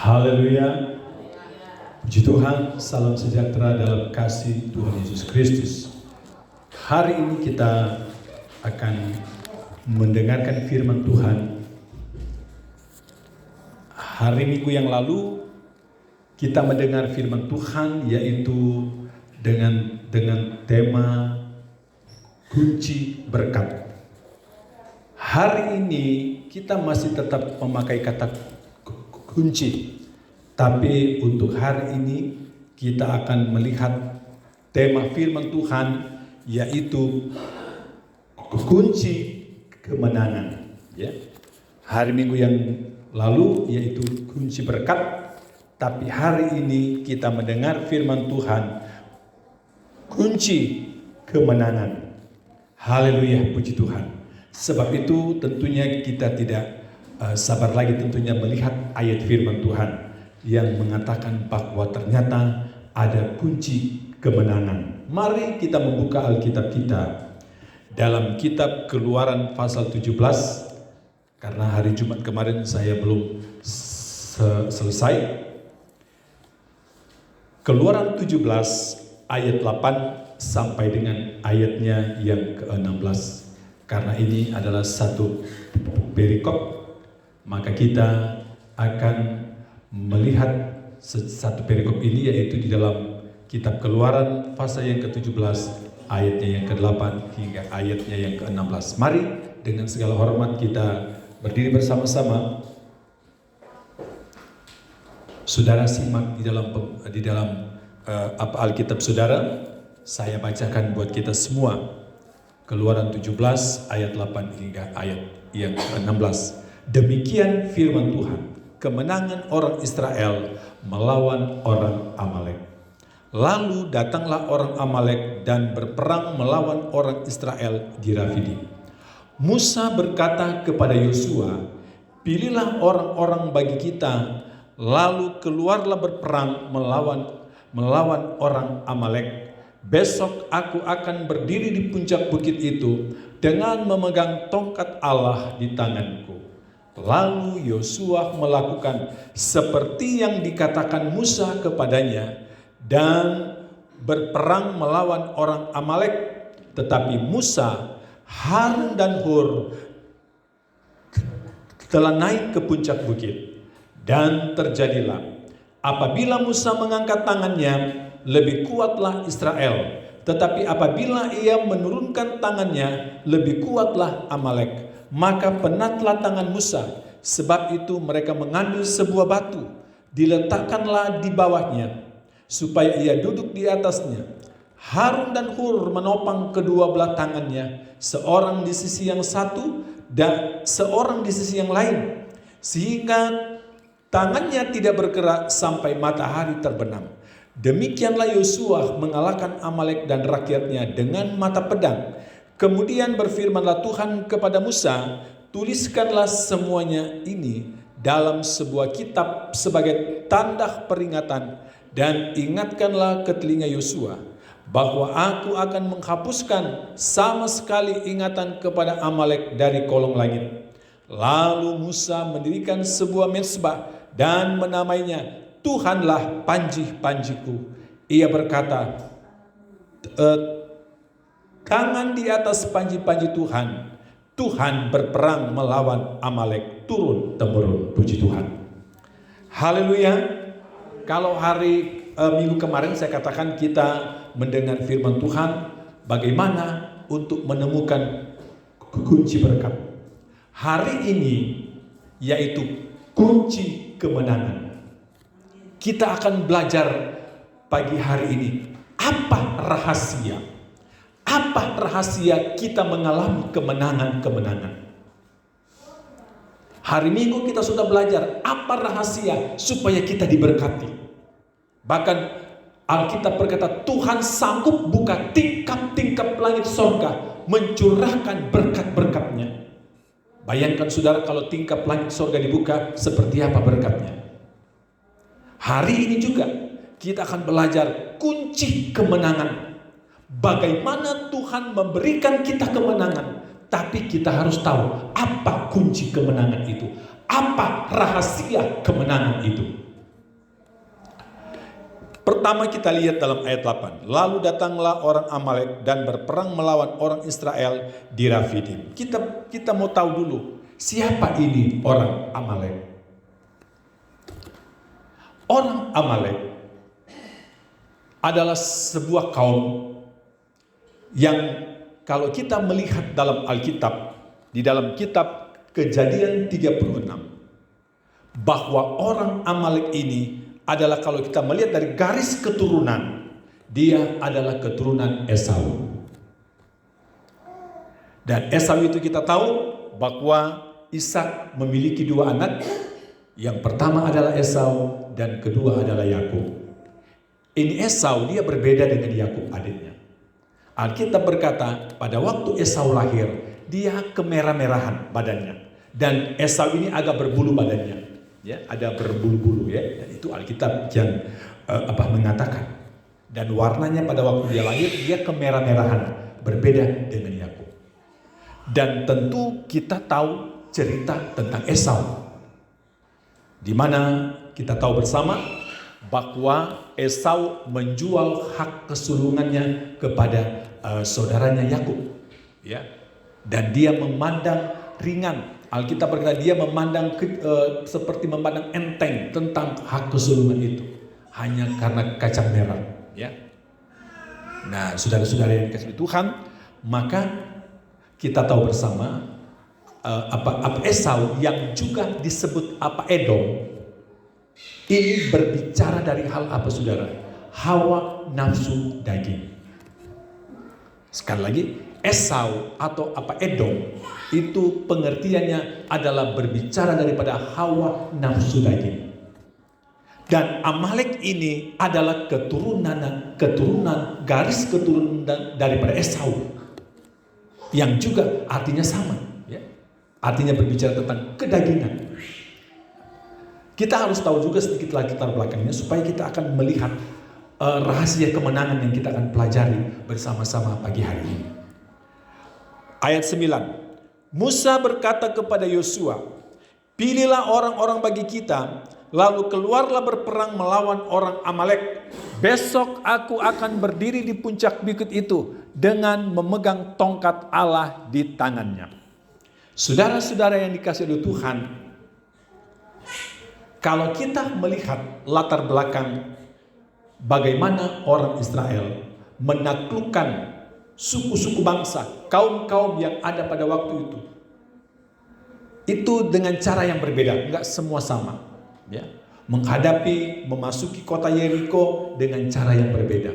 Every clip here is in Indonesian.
Haleluya. Puji Tuhan, salam sejahtera dalam kasih Tuhan Yesus Kristus. Hari ini kita akan mendengarkan firman Tuhan. Hari Minggu yang lalu kita mendengar firman Tuhan, yaitu dengan tema kunci berkat. Hari ini kita masih tetap memakai kata kunci, tapi untuk hari ini kita akan melihat tema firman Tuhan, yaitu kunci kemenangan. Ya. Hari Minggu yang lalu yaitu kunci berkat, tapi hari ini kita mendengar firman Tuhan, kunci kemenangan. Haleluya, puji Tuhan. Sebab itu tentunya kita tidak sabar lagi tentunya melihat ayat firman Tuhan yang mengatakan bahwa ternyata ada kunci kemenangan. Mari kita membuka Alkitab kita dalam kitab Keluaran pasal 17. Karena hari Jumat kemarin saya belum selesai. Keluaran 17 ayat 8 sampai dengan ayatnya yang ke-16. Karena ini adalah satu perikop, maka kita akan melihat satu perikop ini, yaitu di dalam kitab Keluaran pasal yang ke-17 ayatnya yang ke-8 hingga ayatnya yang ke-16. Mari dengan segala hormat kita berdiri bersama-sama. Saudara simak di dalam Alkitab saudara. Saya bacakan buat kita semua. Keluaran 17 ayat 8 hingga ayat yang ke-16. Demikian firman Tuhan, kemenangan orang Israel melawan orang Amalek. Lalu datanglah orang Amalek dan berperang melawan orang Israel di Rafidim. Musa berkata kepada Yosua, pilihlah orang-orang bagi kita, lalu keluarlah berperang melawan orang Amalek. Besok aku akan berdiri di puncak bukit itu dengan memegang tongkat Allah di tanganku. Lalu Yosua melakukan seperti yang dikatakan Musa kepadanya dan berperang melawan orang Amalek. Tetapi Musa, Harun dan Hur telah naik ke puncak bukit. Dan terjadilah apabila Musa mengangkat tangannya, lebih kuatlah Israel. Tetapi apabila ia menurunkan tangannya, lebih kuatlah Amalek. Maka penatlah tangan Musa. Sebab itu mereka mengambil sebuah batu, diletakkanlah di bawahnya, supaya ia duduk di atasnya. Harun dan Hur menopang kedua belah tangannya, seorang di sisi yang satu dan seorang di sisi yang lain, sehingga tangannya tidak bergerak sampai matahari terbenam. Demikianlah Yosua mengalahkan Amalek dan rakyatnya dengan mata pedang. Kemudian berfirmanlah Tuhan kepada Musa, tuliskanlah semuanya ini dalam sebuah kitab sebagai tanda peringatan, dan ingatkanlah ke telinga Yosua bahwa aku akan menghapuskan sama sekali ingatan kepada Amalek dari kolong langit. Lalu Musa mendirikan sebuah mezbah dan menamainya Tuhanlah panji-panjiku. Ia berkata, tangan di atas panji-panji Tuhan. Tuhan berperang melawan Amalek turun-temurun. Puji Tuhan. Haleluya. Kalau hari Minggu kemarin saya katakan kita mendengar firman Tuhan, bagaimana untuk menemukan kunci berkat. Hari ini yaitu kunci kemenangan. Kita akan belajar pagi hari ini, apa rahasia? Apa rahasia kita mengalami kemenangan-kemenangan? Hari Minggu kita sudah belajar apa rahasia supaya kita diberkati. Bahkan Alkitab berkata Tuhan sanggup buka tingkap-tingkap langit surga, mencurahkan berkat-berkatnya. Bayangkan saudara kalau tingkap langit surga dibuka, seperti apa berkatnya. Hari ini juga kita akan belajar kunci kemenangan. Bagaimana Tuhan memberikan kita kemenangan. Tapi kita harus tahu apa kunci kemenangan itu. Apa rahasia kemenangan itu. Pertama kita lihat dalam ayat 8. Lalu datanglah orang Amalek dan berperang melawan orang Israel di Rafidim. Kita mau tahu dulu, siapa ini orang Amalek? Orang Amalek adalah sebuah kaum yang kalau kita melihat dalam Alkitab, di dalam kitab Kejadian 36, bahwa orang Amalek ini adalah kalau kita melihat dari garis keturunan, dia adalah keturunan Esau. Dan Esau itu kita tahu bahwa Ishak memiliki dua anak. Yang pertama adalah Esau dan kedua adalah Yakub. Ini Esau, dia berbeda dengan Yakub adiknya. Alkitab berkata pada waktu Esau lahir, dia kemerah-merahan badannya. Dan Esau ini agak berbulu badannya. Ya, ada berbulu-bulu ya. Dan itu Alkitab yang mengatakan. Dan warnanya pada waktu dia lahir, dia kemerah-merahan, berbeda dengan Yakub. Dan tentu kita tahu cerita tentang Esau, di mana kita tahu bersama bahwa Esau menjual hak kesulungannya kepada saudaranya Yakub, ya. Dan dia memandang ringan. Alkitab berkata dia memandang seperti memandang enteng tentang hak kesulungan itu, hanya karena kacang merah, ya. Nah, saudara-saudara yang dikasihi Tuhan, maka kita tahu bersama Esau yang juga disebut Edom, ini berbicara dari hal apa, saudara? Hawa nafsu daging. Sekali lagi, Esau atau Edom itu pengertiannya adalah berbicara daripada hawa nafsu daging. Dan Amalek ini adalah keturunan garis keturunan daripada Esau, yang juga artinya sama, ya. Artinya berbicara tentang kedagingan. Kita harus tahu juga sedikit latar belakangnya supaya kita akan melihat rahasia kemenangan yang kita akan pelajari bersama-sama pagi hari ini. Ayat 9. Musa berkata kepada Yosua, pilihlah orang-orang bagi kita, lalu keluarlah berperang melawan orang Amalek. Besok aku akan berdiri di puncak bukit itu dengan memegang tongkat Allah di tangannya. Saudara-saudara yang dikasihi oleh Tuhan, kalau kita melihat latar belakang bagaimana orang Israel menaklukkan suku-suku bangsa, kaum-kaum yang ada pada waktu itu dengan cara yang berbeda, enggak semua sama, ya. Memasuki kota Yeriko dengan cara yang berbeda,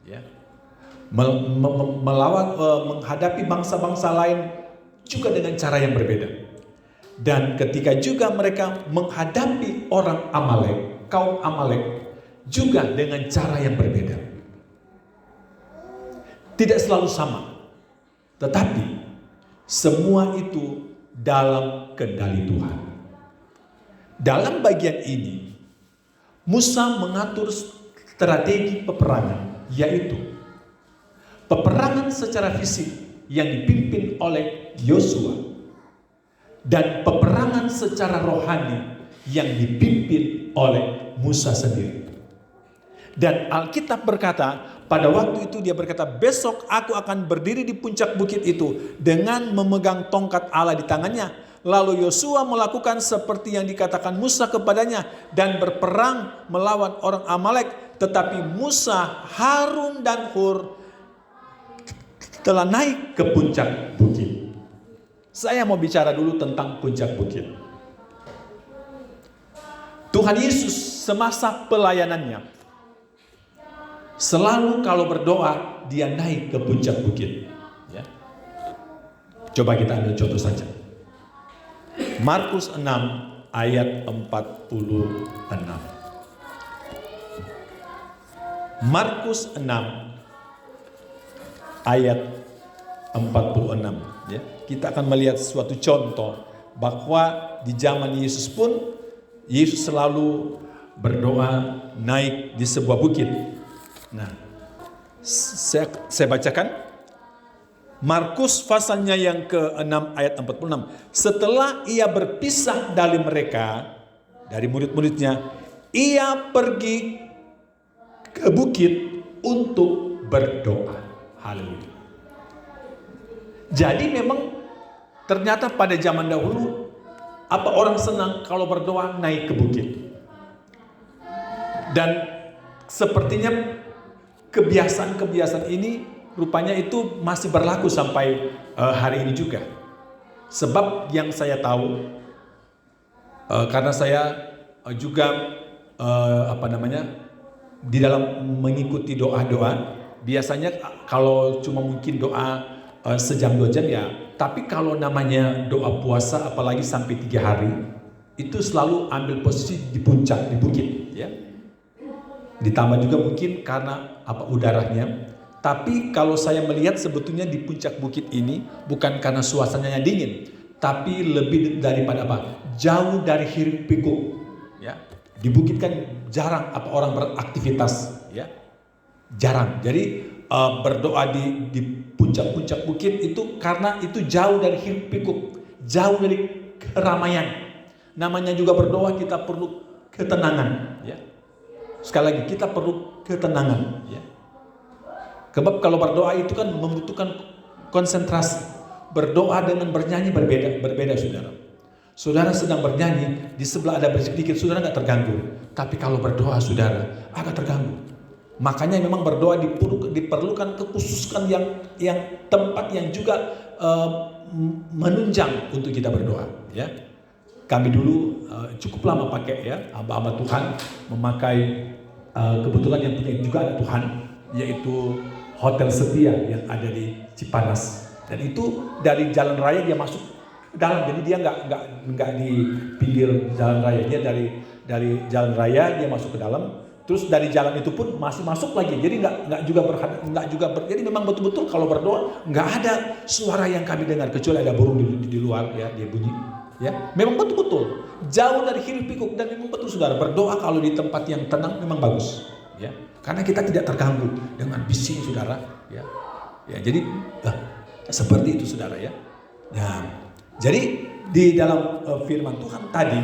ya. Menghadapi bangsa-bangsa lain juga dengan cara yang berbeda. Dan ketika juga mereka menghadapi orang Amalek, kaum Amalek juga dengan cara yang berbeda. Tidak selalu sama, tetapi semua itu dalam kendali Tuhan. Dalam bagian ini, Musa mengatur strategi peperangan, yaitu peperangan secara fisik yang dipimpin oleh Yosua dan peperangan secara rohani yang dipimpin oleh Musa sendiri. Dan Alkitab berkata, pada waktu itu dia berkata, besok aku akan berdiri di puncak bukit itu dengan memegang tongkat Allah di tangannya. Lalu Yosua melakukan seperti yang dikatakan Musa kepadanya dan berperang melawan orang Amalek. Tetapi Musa, Harun dan Hur telah naik ke puncak bukit. Saya mau bicara dulu tentang puncak bukit. Tuhan Yesus semasa pelayanannya selalu kalau berdoa dia naik ke puncak bukit, ya. Coba kita ambil contoh saja. Markus 6 ayat 46. Markus 6 ayat 46, ya. Kita akan melihat suatu contoh bahwa di zaman Yesus pun Yesus selalu berdoa naik di sebuah bukit. Nah, saya bacakan Markus pasalnya yang ke-6 ayat 46. Setelah ia berpisah dari mereka, dari murid-muridnya, ia pergi ke bukit untuk berdoa. Haleluya. Jadi memang ternyata pada zaman dahulu orang senang kalau berdoa naik ke bukit. Dan sepertinya kebiasaan ini rupanya itu masih berlaku sampai hari ini juga. Sebab yang saya tahu, karena saya juga di dalam mengikuti doa-doa, biasanya kalau cuma mungkin doa sejam 2 jam ya. Tapi kalau namanya doa puasa apalagi sampai 3 hari, itu selalu ambil posisi di puncak, di bukit, ya. Ditambah juga mungkin karena udaranya. Tapi kalau saya melihat sebetulnya di puncak bukit ini bukan karena suasananya dingin, tapi lebih daripada jauh dari hiruk pikuk, ya. Di bukit kan jarang orang beraktivitas, ya. Jarang. Jadi berdoa di puncak-puncak bukit itu karena itu jauh dari hiruk pikuk, jauh dari keramaian. Namanya juga berdoa, kita perlu ketenangan, ya. Sekali lagi, kita perlu ketenangan, ya. Sebab kalau berdoa itu kan membutuhkan konsentrasi. Berdoa dengan bernyanyi berbeda, saudara. Saudara sedang bernyanyi, di sebelah ada berisik dikit, saudara nggak terganggu. Tapi kalau berdoa, saudara agak terganggu. Makanya memang berdoa diperlukan kekhususan yang tempat yang juga menunjang untuk kita berdoa, ya. Kami dulu cukup lama pakai, ya, hamba-hamba Tuhan memakai kebetulan yang punya juga ada Tuhan, yaitu Hotel Setia yang ada di Cipanas. Dan itu dari jalan raya dia masuk ke dalam, jadi dia nggak di pinggir jalan raya, dia dari jalan raya dia masuk ke dalam. Terus dari jalan itu pun masih masuk lagi, jadi jadi memang betul-betul kalau berdoa nggak ada suara yang kami dengar kecuali ada burung di luar, ya, dia bunyi, ya. Memang betul-betul jauh dari hiruk pikuk, dan memang betul, saudara, berdoa kalau di tempat yang tenang memang bagus, ya, karena kita tidak terganggu dengan bising, saudara, ya. Jadi seperti itu, saudara, ya. Nah, jadi di dalam firman Tuhan tadi,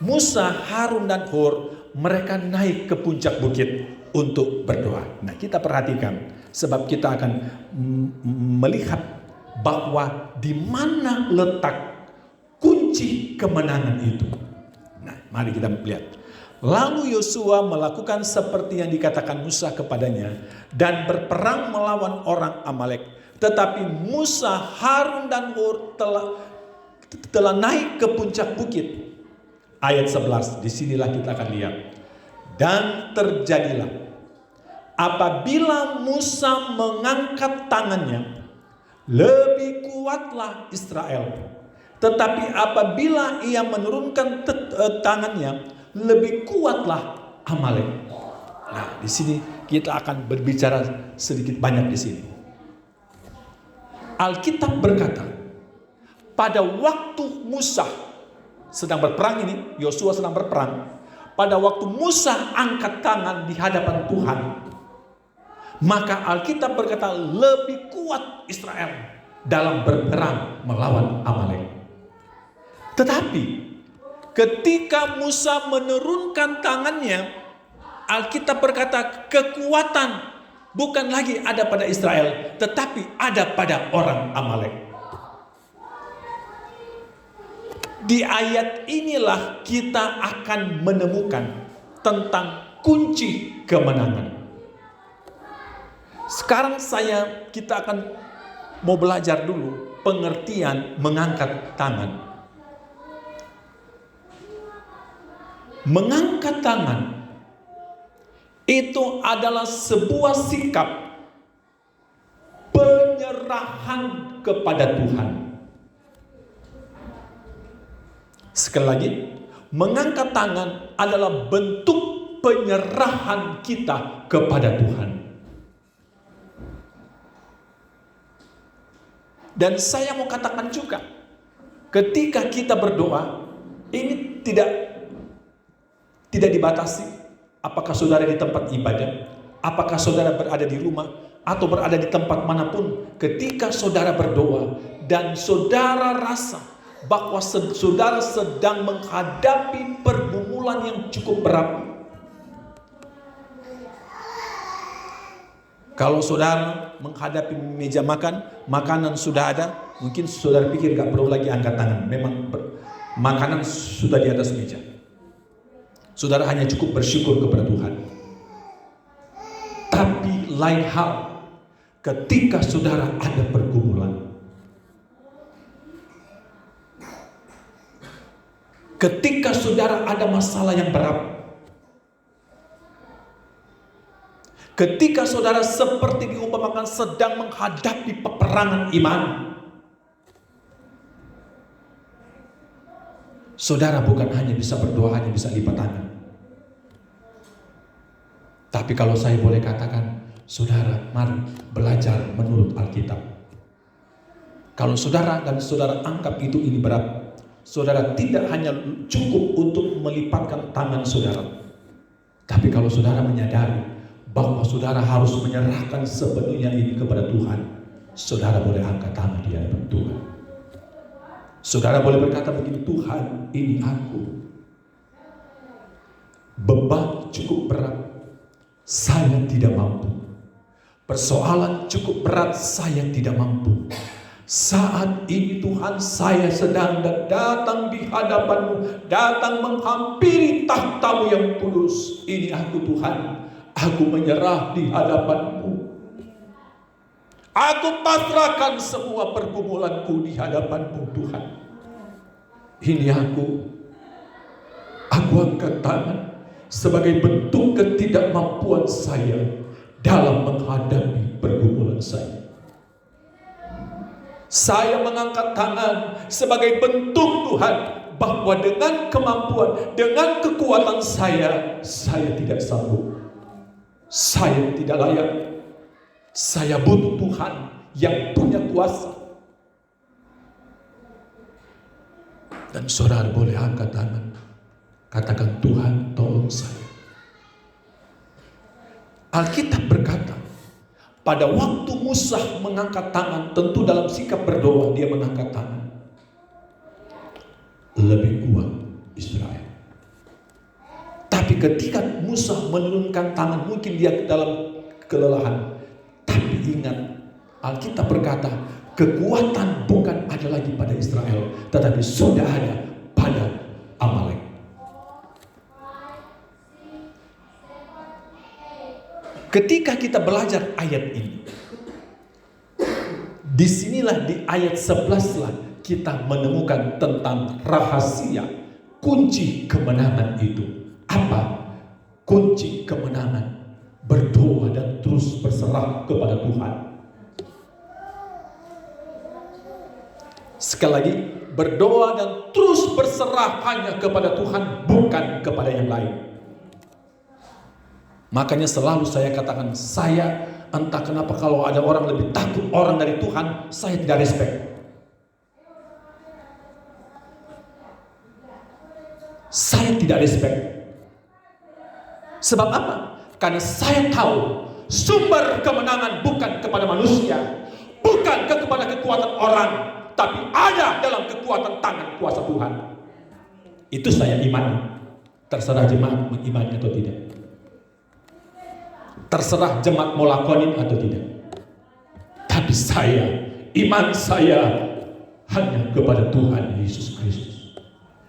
Musa, Harun dan Hur mereka naik ke puncak bukit untuk berdoa. Nah, kita perhatikan, sebab kita akan melihat bahwa di mana letak kunci kemenangan itu. Nah, mari kita lihat. Lalu Yosua melakukan seperti yang dikatakan Musa kepadanya dan berperang melawan orang Amalek. Tetapi Musa, Harun dan Hur telah naik ke puncak bukit. Ayat 11, disinilah kita akan lihat. Dan terjadilah, apabila Musa mengangkat tangannya, lebih kuatlah Israel. Tetapi apabila ia menurunkan tangannya, lebih kuatlah Amalek. Nah, di sini kita akan berbicara sedikit banyak di sini. Alkitab berkata, pada waktu Musa sedang berperang ini, Yosua sedang berperang. Pada waktu Musa angkat tangan di hadapan Tuhan, maka Alkitab berkata lebih kuat Israel dalam berperang melawan Amalek. Tetapi ketika Musa menurunkan tangannya, Alkitab berkata kekuatan bukan lagi ada pada Israel, tetapi ada pada orang Amalek. Di ayat inilah kita akan menemukan tentang kunci kemenangan. Sekarang kita akan mau belajar dulu pengertian mengangkat tangan. Mengangkat tangan itu adalah sebuah sikap penyerahan kepada Tuhan. Sekali lagi, mengangkat tangan adalah bentuk penyerahan kita kepada Tuhan. Dan saya mau katakan juga, ketika kita berdoa, ini tidak dibatasi. Apakah saudara di tempat ibadah, apakah saudara berada di rumah, atau berada di tempat manapun, ketika saudara berdoa dan saudara rasa bahwa saudara sedang menghadapi pergumulan yang cukup berat, Kalau saudara menghadapi meja makan, makanan sudah ada, mungkin saudara pikir gak perlu lagi angkat tangan. Memang makanan sudah di atas meja. Saudara hanya cukup bersyukur kepada Tuhan. Tapi lain hal ketika saudara ada pergumulan. Ketika saudara ada masalah yang berat. Ketika saudara seperti diumpamakan sedang menghadapi peperangan iman. Saudara bukan hanya bisa berdoa, hanya bisa lipat tangan. Tapi kalau saya boleh katakan, saudara mari belajar menurut Alkitab. Kalau saudara dan saudara anggap ini berat, saudara tidak hanya cukup untuk melipatkan tangan saudara. Tapi kalau saudara menyadari bahwa saudara harus menyerahkan sepenuhnya ini kepada Tuhan, saudara boleh angkat tangan di hadapan Tuhan. Saudara boleh berkata begini, Tuhan, ini aku. Beban cukup berat, saya tidak mampu. Persoalan cukup berat, saya tidak mampu. Saat ini Tuhan, saya sedang datang di hadapan-Mu, datang menghampiri tahta-Mu yang kudus. Ini aku Tuhan. Aku menyerah di hadapan-Mu. Aku pasrahkan semua pergumulanku di hadapan-Mu Tuhan. Ini aku. Aku angkat tangan sebagai bentuk ketidakmampuan saya dalam menghadapi pergumulan saya. Saya mengangkat tangan sebagai bentuk Tuhan bahwa dengan kemampuan, dengan kekuatan saya tidak sanggup. Saya tidak layak. Saya butuh Tuhan yang punya kuasa. Dan saudara boleh angkat tangan. Katakan, Tuhan tolong saya. Alkitab berkata, pada waktu Musa mengangkat tangan, tentu dalam sikap berdoa dia mengangkat tangan. Lebih kuat Israel. Tapi ketika Musa menurunkan tangan, mungkin dia dalam kelelahan. Tapi ingat, Alkitab berkata, kekuatan bukan ada lagi pada Israel, tetapi sudah ada pada Amalek. Ketika kita belajar ayat ini, disinilah di ayat 11 lah kita menemukan tentang rahasia kunci kemenangan itu. Apa kunci kemenangan? Berdoa dan terus berserah kepada Tuhan. Sekali lagi, berdoa dan terus berserah hanya kepada Tuhan, bukan kepada yang lain. Makanya selalu saya katakan, saya entah kenapa kalau ada orang lebih takut orang dari Tuhan, saya tidak respect. Saya tidak respect. Sebab apa? Karena saya tahu sumber kemenangan bukan kepada manusia, bukan kepada kekuatan orang, tapi ada dalam kekuatan tangan kuasa Tuhan. Itu saya imani. Terserah jemaat mengimani atau tidak. Terserah jemaat mau lakonin atau tidak. Tapi saya, iman saya hanya kepada Tuhan Yesus Kristus.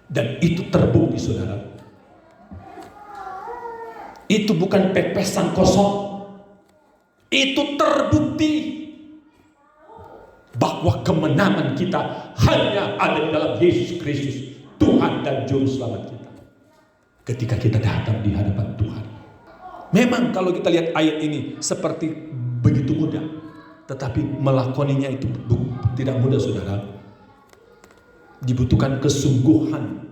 Dan itu terbukti saudara. Itu bukan pepesan kosong. Itu terbukti bahwa kemenangan kita hanya ada di dalam Yesus Kristus, Tuhan dan Juru Selamat kita. Ketika kita datang di hadapan Tuhan. Memang kalau kita lihat ayat ini seperti begitu mudah, tetapi melakoninya itu tidak mudah saudara. Dibutuhkan kesungguhan.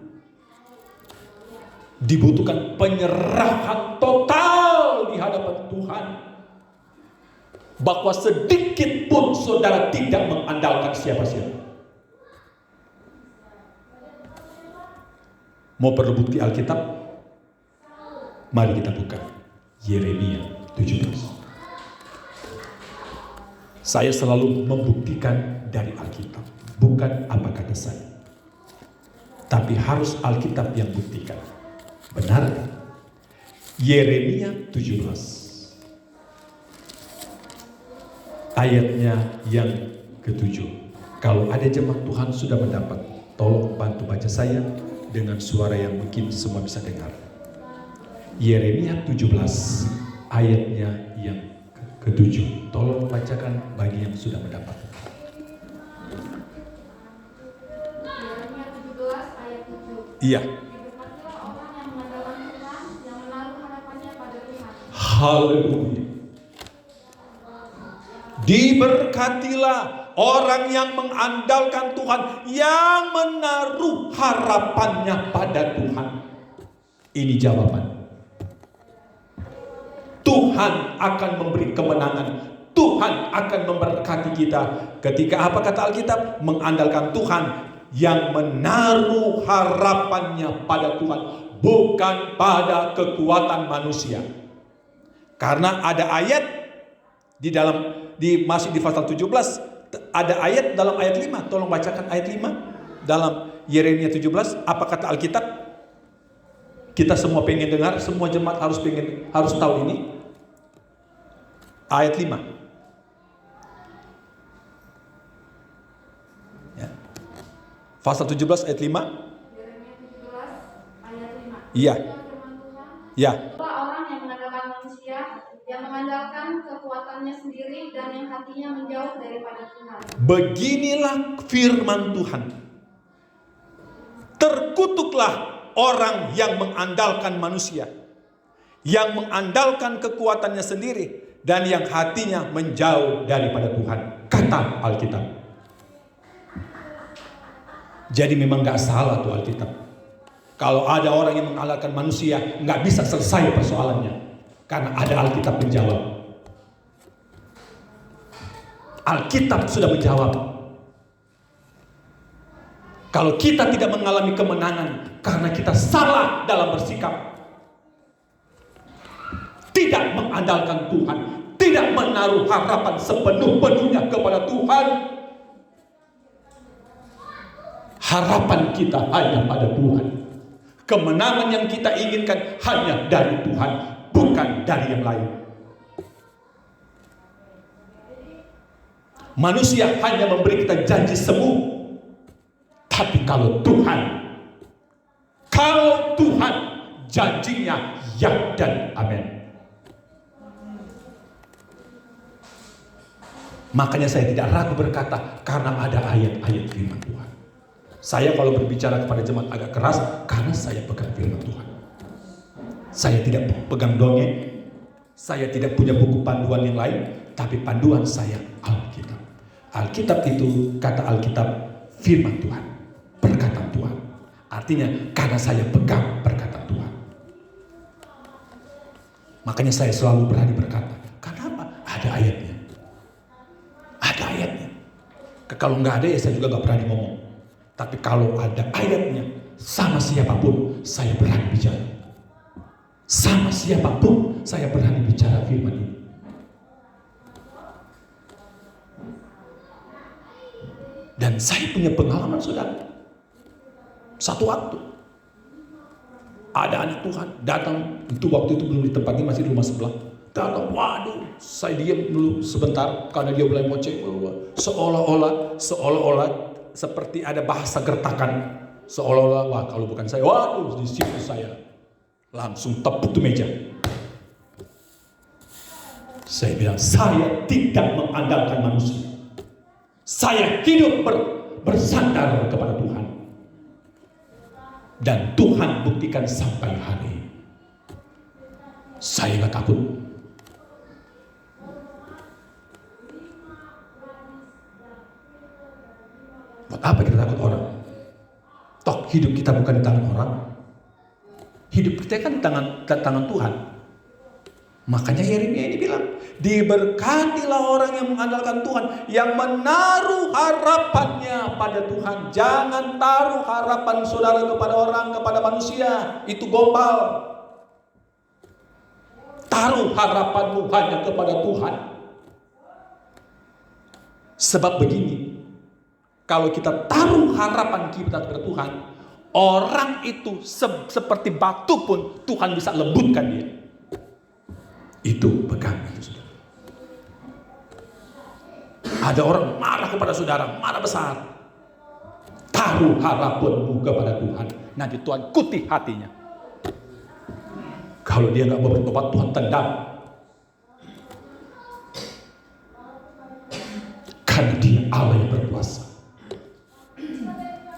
Dibutuhkan penyerahan total di hadapan Tuhan. Bahwa sedikit pun saudara tidak mengandalkan siapa-siapa. Mau perlu bukti Alkitab? Mari kita buka Yeremia 17. Saya selalu membuktikan dari Alkitab, bukan apa kata saya. Tapi harus Alkitab yang buktikan. Benar? Yeremia 17. ayatnya yang ke-7. Kalau ada jemaat Tuhan sudah mendapat, tolong bantu baca saya dengan suara yang mungkin semua bisa dengar. Yeremia 17 ayatnya yang ke-7. Tolong bacakan bagi yang sudah mendapat. Yeremia 17 ayat 7. Iya. Diberkatilah orang yang mengandalkan Tuhan, yang menaruh harapannya pada Tuhan. Haleluya. Diberkatilah orang yang mengandalkan Tuhan, yang menaruh harapannya pada Tuhan. Ini jawaban. Tuhan akan memberi kemenangan. Tuhan akan memberkati kita. Ketika apa kata Alkitab? Mengandalkan Tuhan, yang menaruh harapannya pada Tuhan, bukan pada kekuatan manusia. Karena ada ayat masih di pasal 17, ada ayat dalam ayat 5. Tolong bacakan ayat 5 dalam Yeremia 17. Apa kata Alkitab? Kita semua pengen dengar, semua jemaat harus tahu ini. Ayat 5. Ya. Pasal 17 ayat 5. Yeremia 17 ayat 5. Iya. Firman Tuhan, Ya. itulah orang yang mengandalkan manusia, yang mengandalkan kekuatannya sendiri, dan yang hatinya menjauh daripada Tuhan. Beginilah firman Tuhan. Terkutuklah orang yang mengandalkan manusia, yang mengandalkan kekuatannya sendiri, dan yang hatinya menjauh daripada Tuhan, kata Alkitab. Jadi memang gak salah tuh Alkitab. Kalau ada orang yang mengandalkan manusia, gak bisa selesai persoalannya, karena ada Alkitab menjawab. Alkitab sudah menjawab. Kalau kita tidak mengalami kemenangan karena kita salah dalam bersikap, tidak mengandalkan Tuhan, tidak menaruh harapan sepenuh-penuhnya kepada Tuhan, harapan kita hanya pada Tuhan. Kemenangan yang kita inginkan hanya dari Tuhan, bukan dari yang lain. Manusia hanya memberi kita janji semu. Tapi kalau Tuhan janjinya ya dan amin. Makanya saya tidak ragu berkata, karena ada ayat-ayat firman Tuhan. Saya kalau berbicara kepada jemaat agak keras, karena saya pegang firman Tuhan. Saya tidak pegang dongeng, saya tidak punya buku panduan yang lain, tapi panduan saya Alkitab. Alkitab itu, kata Alkitab, firman Tuhan, perkataan Tuhan. Artinya karena saya pegang perkataan Tuhan, makanya saya selalu berani berkata. Kenapa? Ada ayatnya. Ada ayatnya. Kalau nggak ada ya saya juga nggak berani ngomong. Tapi kalau ada ayatnya, sama siapapun saya berani bicara. Sama siapapun saya berani bicara firman ini. Dan saya punya pengalaman, saudara. Satu waktu ada anak Tuhan datang, itu waktu itu belum di tempat ini, masih di rumah sebelah. Datang, waduh, saya diam dulu sebentar karena dia mulai ngoceh, seolah-olah seperti ada bahasa gertakan, seolah-olah, wah kalau bukan saya, waduh, di situ saya langsung tepuk tuh meja. Saya bilang, saya tidak mengandalkan manusia. Saya hidup bersandar kepada Tuhan. Dan Tuhan buktikan sampai hari ini. Saya gak takut. Buat apa kita takut orang? Toh hidup kita bukan di tangan orang. Hidup kita kan di tangan Tuhan. Makanya Yeremia ini bilang, diberkatilah orang yang mengandalkan Tuhan, yang menaruh harapannya pada Tuhan. Jangan taruh harapan saudara kepada orang, kepada manusia. Itu gombal. Taruh harapanmu hanya kepada Tuhan. Sebab begini, kalau kita taruh harapan kita kepada Tuhan, orang itu seperti batu pun Tuhan bisa lembutkan dia. Itu pegang itu, saudara. Ada orang marah kepada saudara, marah besar. Taruh harapanmu kepada Tuhan. Nanti Tuhan kuti hatinya. Kalau dia nggak mau bertobat, Tuhan tendang. Karena dia Allah yang berkuasa.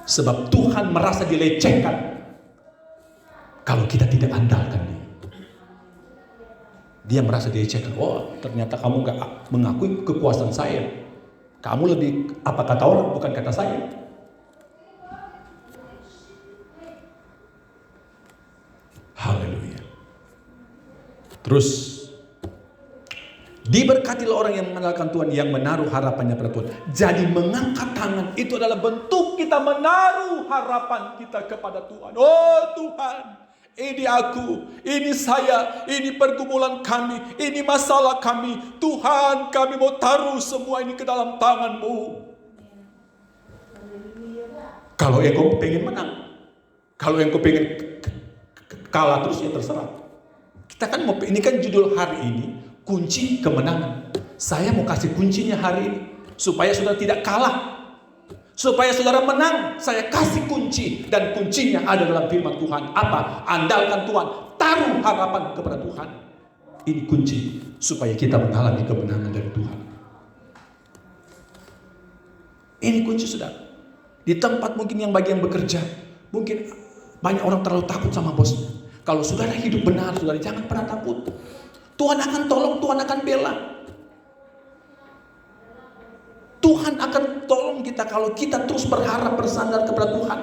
Sebab Tuhan merasa dilecehkan kalau kita tidak andalkan dia. Dia merasa dilecehkan. Oh, ternyata kamu nggak mengakui kekuasaan saya. Kamu lebih apa kata orang, bukan kata saya. Haleluya. Terus, diberkatilah orang yang mengandalkan Tuhan, yang menaruh harapannya pada Tuhan. Jadi mengangkat tangan itu adalah bentuk kita menaruh harapan kita kepada Tuhan. Oh Tuhan, ini aku, ini saya, ini pergumulan kami, ini masalah kami. Tuhan, kami mau taruh semua ini ke dalam tangan-Mu. Kalau engkau pengen menang, kalau engkau pengen kalah terus, ya terserah. Kita kan mau, ini kan judul hari ini, kunci kemenangan. Saya mau kasih kuncinya hari ini supaya saudara tidak kalah, supaya saudara menang. Saya kasih kunci, dan kuncinya ada dalam firman Tuhan. Apa? Andalkan Tuhan, taruh harapan kepada Tuhan. Ini kunci supaya kita mengalami kemenangan dari Tuhan. Ini kunci, saudara. Di tempat mungkin yang bagian bekerja, mungkin banyak orang terlalu takut sama bosnya. Kalau saudara hidup benar, saudara jangan pernah takut. Tuhan akan tolong, Tuhan akan bela. Tuhan akan tolong kita kalau kita terus berharap, bersandar kepada Tuhan.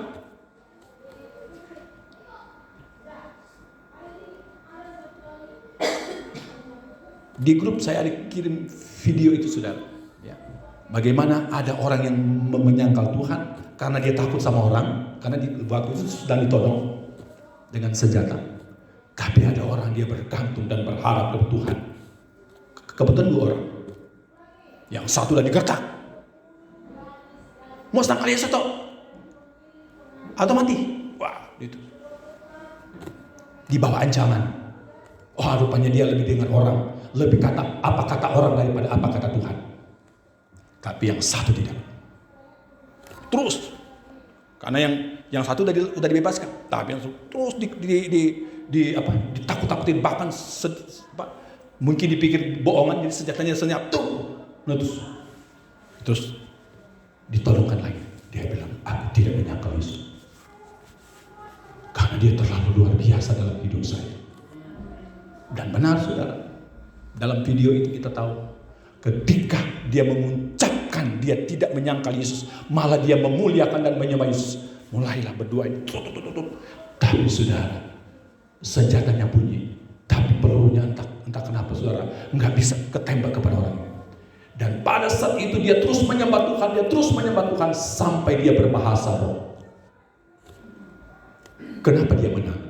Di grup saya ada kirim video itu, saudara. Ya. Bagaimana ada orang yang menyangkal Tuhan karena dia takut sama orang, karena waktu itu sedang ditodong dengan senjata. Tapi ada orang dia bergantung dan berharap kepada Tuhan. Kebetulan 2 orang. Yang satu udah digertak. Mau senang kalian satu atau mati? Wah, itu. Di bawah ancaman. Oh, rupanya dia lebih dengar orang, lebih kata apa kata orang daripada apa kata Tuhan. Tapi yang satu tidak. Terus, karena yang satu udah dibebaskan, tapi yang terus ditakut-takutin, bahkan mungkin dipikir bohongan, jadi senjatanya senyap tuh, terus ditolongkan lagi. Dia bilang, aku tidak menyangkal Yesus, karena dia terlalu luar biasa dalam hidup saya. Dan benar, saudara, dalam video itu kita tahu, ketika dia mengucapkan dia tidak menyangkal Yesus, malah dia memuliakan dan menyembah Yesus, mulailah berdoa ini. Tapi saudara, senjatanya bunyi, tapi pelurunya entah kenapa, saudara, nggak bisa ketembak kepada orang. Dan pada saat itu dia terus menyembah Tuhan, sampai dia berbahasa roh. Kenapa dia menang?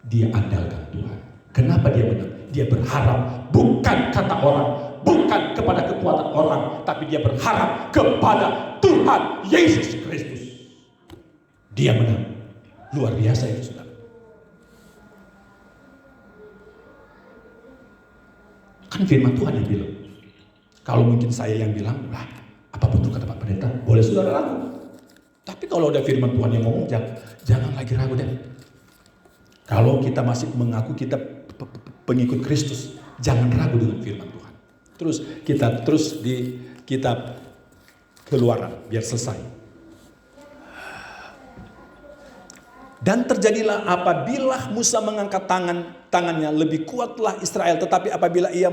Dia andalkan Tuhan. Kenapa dia menang? Dia berharap bukan kata orang, bukan kepada kekuatan orang, tapi dia berharap kepada Tuhan Yesus Kristus. Dia menang. Luar biasa itu, saudara. Kan firman Tuhan yang bilang. Kalau mungkin saya yang bilang, apa betul kata Pak Pendeta? Boleh saudara ragu. Tapi kalau ada firman Tuhan yang ngomong, jangan lagi ragu deh. Kalau kita masih mengaku kita pengikut Kristus, jangan ragu dengan firman Tuhan. Terus kita di kitab Keluaran, biar selesai. Dan terjadilah apabila Musa mengangkat tangannya, lebih kuatlah Israel. Tetapi apabila ia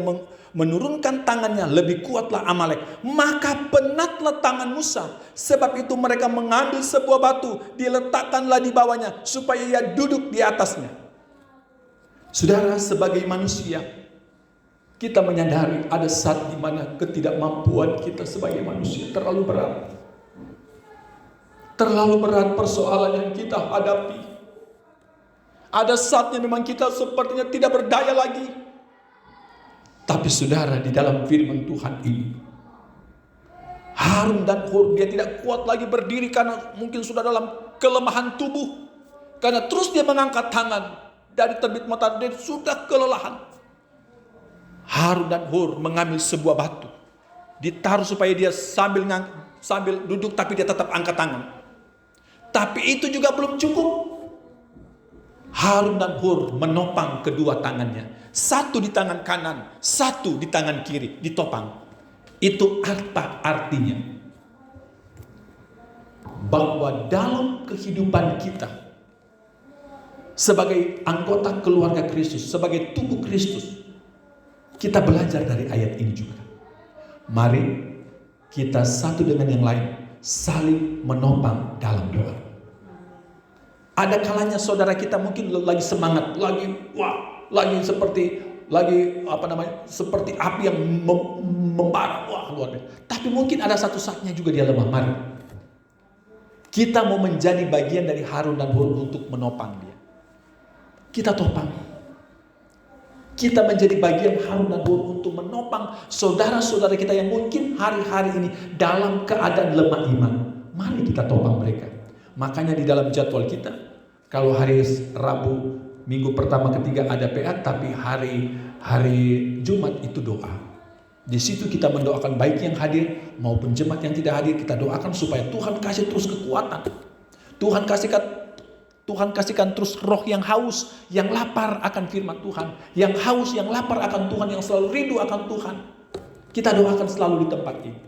menurunkan tangannya, lebih kuatlah Amalek. Maka penatlah tangan Musa. Sebab itu mereka mengambil sebuah batu, diletakkanlah di bawahnya, supaya ia duduk di atasnya. Saudara, sebagai manusia, kita menyadari ada saat di mana ketidakmampuan kita sebagai manusia terlalu berat. Terlalu berat persoalan yang kita hadapi. Ada saatnya memang kita sepertinya tidak berdaya lagi. Tapi saudara, di dalam firman Tuhan ini, Harun dan Hur, dia tidak kuat lagi berdiri karena mungkin sudah dalam kelemahan tubuh. Karena terus dia mengangkat tangan, dari terbit matahari sudah kelelahan. Harun dan Hur mengambil sebuah batu, ditaruh supaya dia sambil duduk tapi dia tetap angkat tangan. Tapi itu juga belum cukup. Harun dan Hur menopang kedua tangannya. Satu di tangan kanan, satu di tangan kiri, ditopang. Itu apa artinya? Bahwa dalam kehidupan kita sebagai anggota keluarga Kristus, sebagai tubuh Kristus, kita belajar dari ayat ini juga. Mari kita satu dengan yang lain saling menopang dalam doa. Ada kalanya saudara kita mungkin lagi semangat, lagi seperti api yang membara, luar biasa. Tapi mungkin ada satu saatnya juga dia lemah. Mari kita mau menjadi bagian dari Harun dan Hur untuk menopang dia. Kita topang. Kita menjadi bagian Harun dan Hur untuk menopang saudara-saudara kita yang mungkin hari-hari ini dalam keadaan lemah iman. Mari kita topang mereka. Makanya di dalam jadwal kita, kalau hari Rabu, minggu pertama ketiga ada PA, tapi hari Jumat itu doa. Di situ kita mendoakan baik yang hadir maupun jemaat yang tidak hadir, kita doakan supaya Tuhan kasih terus kekuatan. Tuhan kasihkan terus roh yang haus, yang lapar akan firman Tuhan, yang haus, yang lapar akan Tuhan, yang selalu rindu akan Tuhan. Kita doakan selalu di tempat ini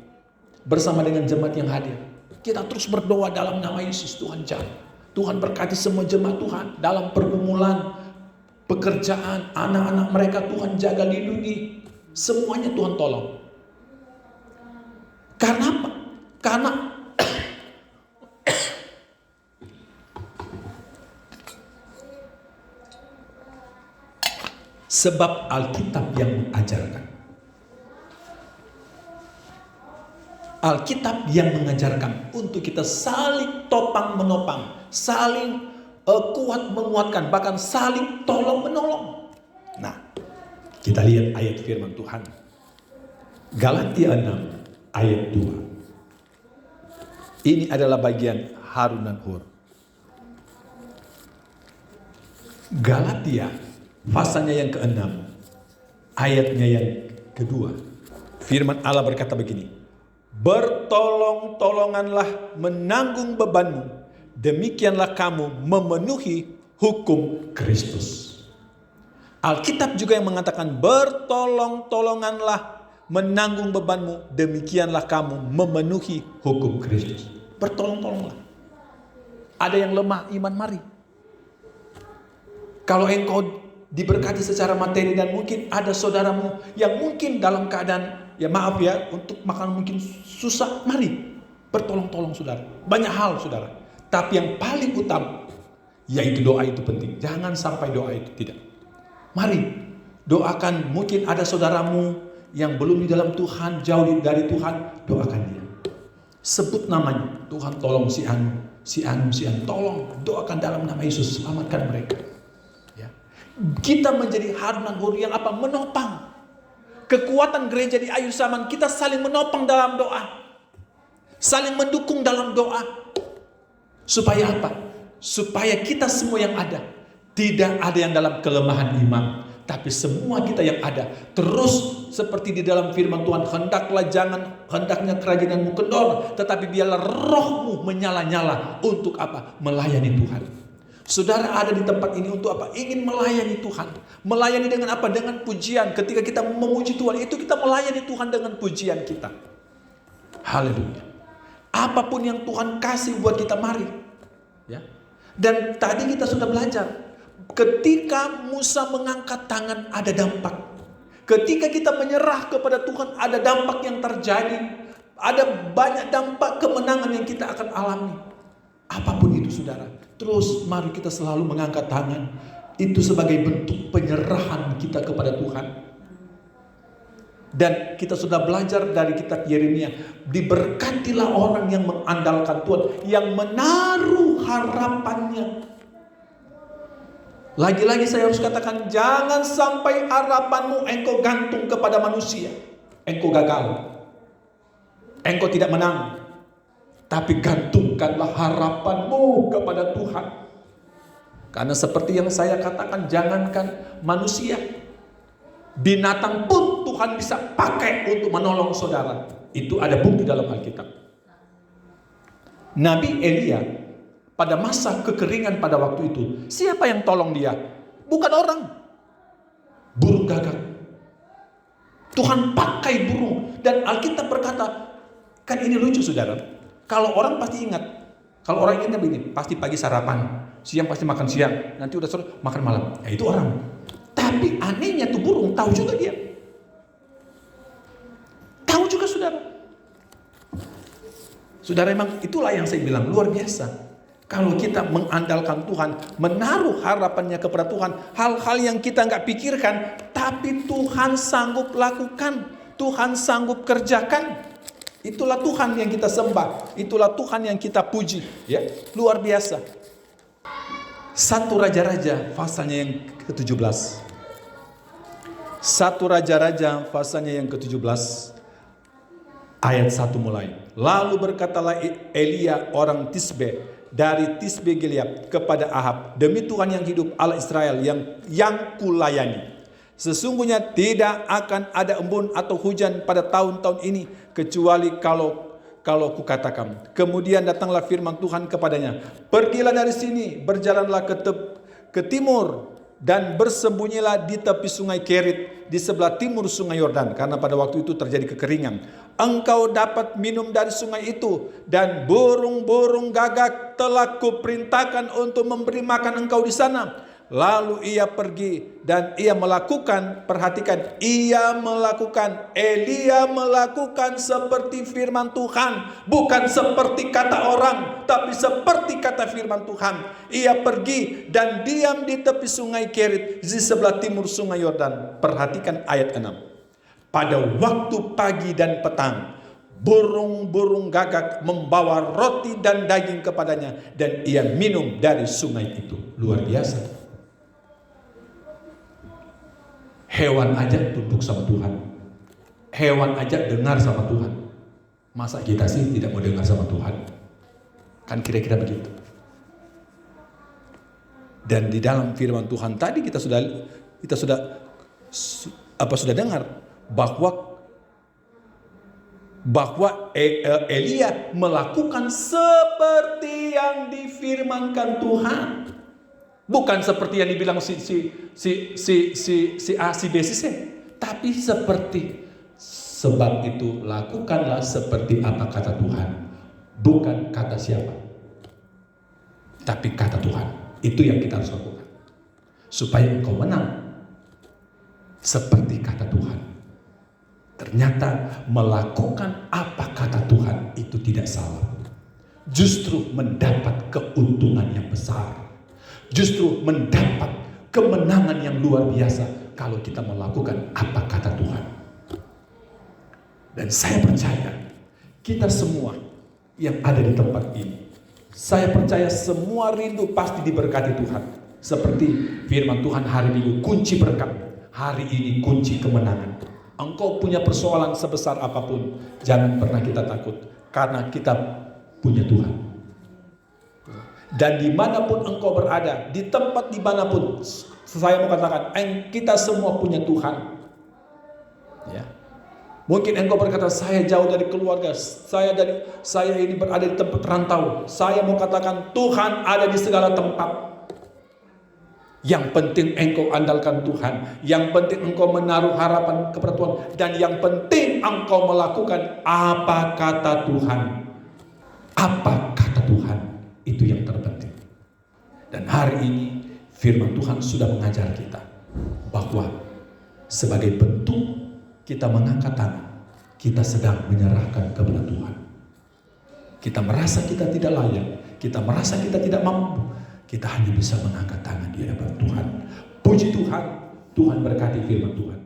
bersama dengan jemaat yang hadir. Kita terus berdoa dalam nama Yesus. Tuhan jaga, Tuhan berkati semua jemaat Tuhan dalam pergumulan, pekerjaan, anak-anak mereka Tuhan jaga, lindungi. Semuanya Tuhan tolong. Karena apa? Karena sebab Alkitab yang mengajarkan. Alkitab yang mengajarkan untuk kita saling topang menopang, saling kuat menguatkan, bahkan saling tolong menolong. Nah, kita lihat ayat firman Tuhan. Galatia 6 ayat 2. Ini adalah bagian Harun dan Hur. Galatia pasalnya yang ke-6, ayatnya yang kedua. Firman Allah berkata begini. Bertolong-tolonganlah menanggung bebanmu. Demikianlah kamu memenuhi hukum Kristus. Alkitab juga yang mengatakan bertolong-tolonganlah menanggung bebanmu, demikianlah kamu memenuhi hukum Kristus. Bertolong-tolonglah. Ada yang lemah iman, mari. Kalau engkau diberkati secara materi dan mungkin ada saudaramu yang mungkin dalam keadaan, ya maaf ya, untuk makan mungkin susah, mari bertolong-tolong saudara. Banyak hal saudara. Tapi yang paling utama, yaitu doa itu penting. Jangan sampai doa itu tidak. Mari doakan, mungkin ada saudaramu yang belum di dalam Tuhan, jauh dari Tuhan, doakan dia. Sebut namanya, Tuhan tolong si Anu, tolong doakan dalam nama Yesus, selamatkan mereka. Ya. Kita menjadi Harun dan Hur yang apa? Menopang. Kekuatan gereja di akhir zaman, kita saling menopang dalam doa. Saling mendukung dalam doa. Supaya apa? Supaya kita semua yang ada, tidak ada yang dalam kelemahan iman, tapi semua kita yang ada terus seperti di dalam firman Tuhan, hendaknya kerajinanmu kendor, tetapi biarlah rohmu menyala-nyala untuk apa? Melayani Tuhan. Saudara ada di tempat ini untuk apa? Ingin melayani Tuhan. Melayani dengan apa? Dengan pujian. Ketika kita memuji Tuhan, itu kita melayani Tuhan dengan pujian kita. Haleluya. Apapun yang Tuhan kasih buat kita, mari. Ya. Dan tadi kita sudah belajar. Ketika Musa mengangkat tangan ada dampak. Ketika kita menyerah kepada Tuhan ada dampak yang terjadi. Ada banyak dampak kemenangan yang kita akan alami. Apapun itu saudara. Terus mari kita selalu mengangkat tangan. Itu sebagai bentuk penyerahan kita kepada Tuhan. Dan kita sudah belajar dari kitab Yeremia. Diberkatilah orang yang mengandalkan Tuhan. Yang menaruh harapannya. Lagi-lagi saya harus katakan, jangan sampai harapanmu engkau gantung kepada manusia. Engkau gagal. Engkau tidak menang. Tapi gantungkanlah harapanmu kepada Tuhan. Karena seperti yang saya katakan, jangankan manusia, binatang pun Tuhan bisa pakai untuk menolong saudara. Itu ada bukti dalam Alkitab. Nabi Elia pada masa kekeringan pada waktu itu, siapa yang tolong dia? Bukan orang. Burung gagak. Tuhan pakai burung. Dan Alkitab berkata, kan ini lucu saudara. Kalau orang pasti ingat. Kalau orang ingatnya begini, pasti pagi sarapan, siang pasti makan siang, nanti udah sore makan malam. Ya itu orang. Tapi anehnya tuh burung tahu juga dia. Tahu juga saudara. Saudara, memang itulah yang saya bilang luar biasa. Kalau kita mengandalkan Tuhan, menaruh harapannya kepada Tuhan, hal-hal yang kita nggak pikirkan, tapi Tuhan sanggup lakukan, Tuhan sanggup kerjakan. Itulah Tuhan yang kita sembah, itulah Tuhan yang kita puji, ya, luar biasa. 1 Raja-Raja pasalnya yang ke-17. 1 Raja-Raja pasalnya yang ke-17 ayat 1 mulai. Lalu berkatalah Elia orang Tisbe dari Tisbe Gilead kepada Ahab, demi Tuhan yang hidup Allah Israel yang kulayani, sesungguhnya tidak akan ada embun atau hujan pada tahun-tahun ini kecuali kalau kukatakan. Kemudian datanglah firman Tuhan kepadanya, pergilah dari sini, berjalanlah ke timur dan bersembunyilah di tepi sungai Kerit di sebelah timur sungai Yordan, karena pada waktu itu terjadi kekeringan. Engkau dapat minum dari sungai itu, dan burung-burung gagak telah kuperintahkan untuk memberi makan engkau di sana. Lalu ia pergi dan ia melakukan, perhatikan, Elia melakukan seperti firman Tuhan, bukan seperti kata orang, tapi seperti kata firman Tuhan. Ia pergi dan diam di tepi sungai Kerit di sebelah timur sungai Yordan. Perhatikan ayat 6. Pada waktu pagi dan petang, burung-burung gagak membawa roti dan daging kepadanya, dan ia minum dari sungai itu. Luar biasa. Hewan aja tunduk sama Tuhan. Hewan aja dengar sama Tuhan. Masa kita sih tidak mau dengar sama Tuhan? Kan kira-kira begitu. Dan di dalam firman Tuhan tadi kita sudah dengar bahwa Elia melakukan seperti yang difirmankan Tuhan. Bukan seperti yang dibilang si A, si B, si C. Tapi seperti, sebab itu lakukanlah seperti apa kata Tuhan. Bukan kata siapa, tapi kata Tuhan. Itu yang kita harus lakukan. Supaya engkau menang seperti kata Tuhan. Ternyata melakukan apa kata Tuhan itu tidak salah. Justru mendapat keuntungan yang besar. Justru mendapat kemenangan yang luar biasa kalau kita melakukan apa kata Tuhan. Dan saya percaya kita semua yang ada di tempat ini, saya percaya semua rindu pasti diberkati Tuhan. Seperti firman Tuhan hari Minggu, kunci berkat. Hari ini kunci kemenangan. Engkau punya persoalan sebesar apapun, jangan pernah kita takut, karena kita punya Tuhan. Dan dimanapun engkau berada, di tempat dimanapun, saya mau katakan, kita semua punya Tuhan. Ya. Mungkin engkau berkata, saya jauh dari keluarga, saya ini berada di tempat rantau. Saya mau katakan, Tuhan ada di segala tempat. Yang penting engkau andalkan Tuhan, yang penting engkau menaruh harapan kepada Tuhan, dan yang penting engkau melakukan apa kata Tuhan. Apa kata Tuhan, itu yang terpenting. Dan hari ini firman Tuhan sudah mengajar kita bahwa sebagai bentuk kita mengangkat tangan, kita sedang menyerahkan kepada Tuhan. Kita merasa kita tidak layak, kita merasa kita tidak mampu, kita hanya bisa mengangkat tangan di hadapan Tuhan. Puji Tuhan, Tuhan berkati firman Tuhan.